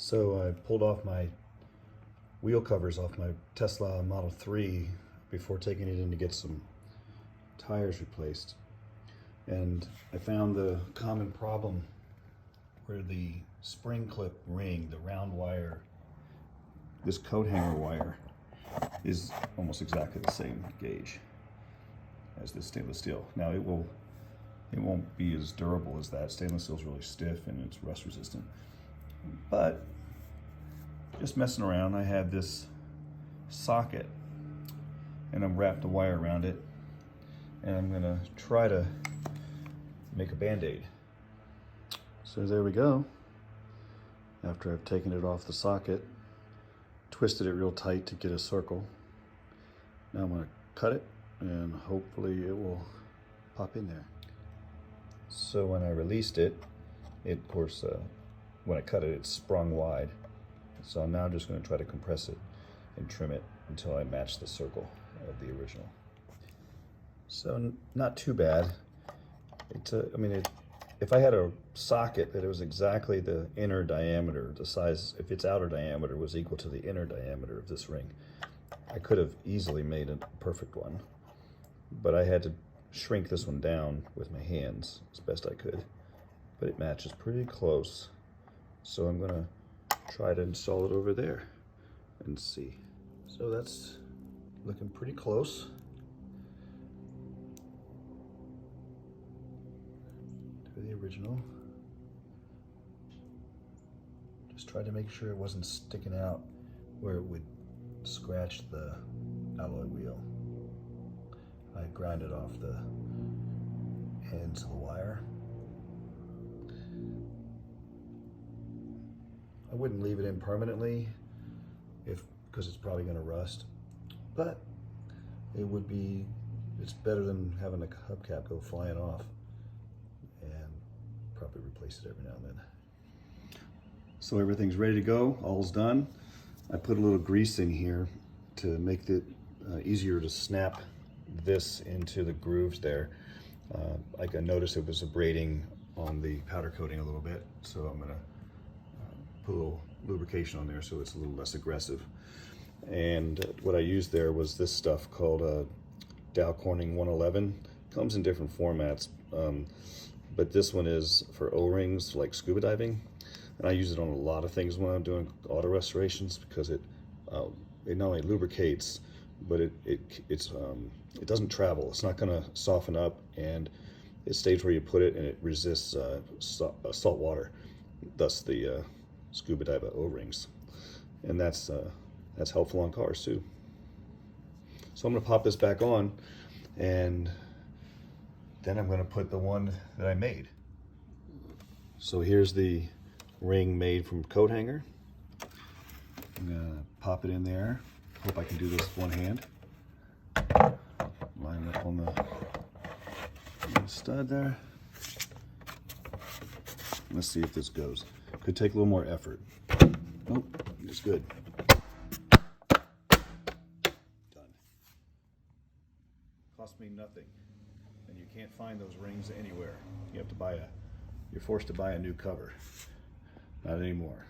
So I pulled off my wheel covers off my Tesla Model 3 before taking it in to get some tires replaced. And I found the common problem where the spring clip ring, the round wire, this coat hanger wire, is almost exactly the same gauge as this stainless steel. Now it won't be as durable as that. Stainless steel is really stiff and it's rust resistant. But just messing around, I had this socket and I'm wrapped a wire around it, and I'm gonna try to make a band-aid. So there we go. After I've taken it off the socket, twisted it real tight to get a circle. Now I'm gonna cut it and hopefully it will pop in there. So when I released it, of course, when I cut it, it sprung wide. So I'm now just going to try to compress it and trim it until I match the circle of the original. So not too bad. If I had a socket that it was exactly the inner diameter, the size, if its outer diameter was equal to the inner diameter of this ring, I could have easily made a perfect one. But I had to shrink this one down with my hands as best I could. But it matches pretty close. So I'm gonna try to install it over there and see. So that's looking pretty close. To the original. Just tried to make sure it wasn't sticking out where it would scratch the alloy wheel. I grinded off the ends of the wire. I wouldn't leave it in permanently because it's probably going to rust, but it's better than having a hubcap go flying off, and probably replace it every now and then. So everything's ready to go, all's done. I put a little grease in here to make it easier to snap this into the grooves there. I noticed it was abrading on the powder coating a little bit, so I'm gonna put a little lubrication on there so it's a little less aggressive. And what I used there was this stuff called Dow Corning 111. Comes in different formats, but this one is for O-rings, like scuba diving. And I use it on a lot of things when I'm doing auto restorations because it not only lubricates, but it doesn't travel. It's not going to soften up, and it stays where you put it, and it resists salt water. Thus the scuba dive O-rings, and that's helpful on cars too. So I'm going to pop this back on, and then I'm going to put the one that I made. So here's the ring made from coat hanger. I'm going to pop it in there. Hope I can do this with one hand. Line it up on the stud there. Let's see if this goes. Could take a little more effort. Nope, it's good. Done. Cost me nothing. And you can't find those rings anywhere. You're forced to buy a new cover. Not anymore.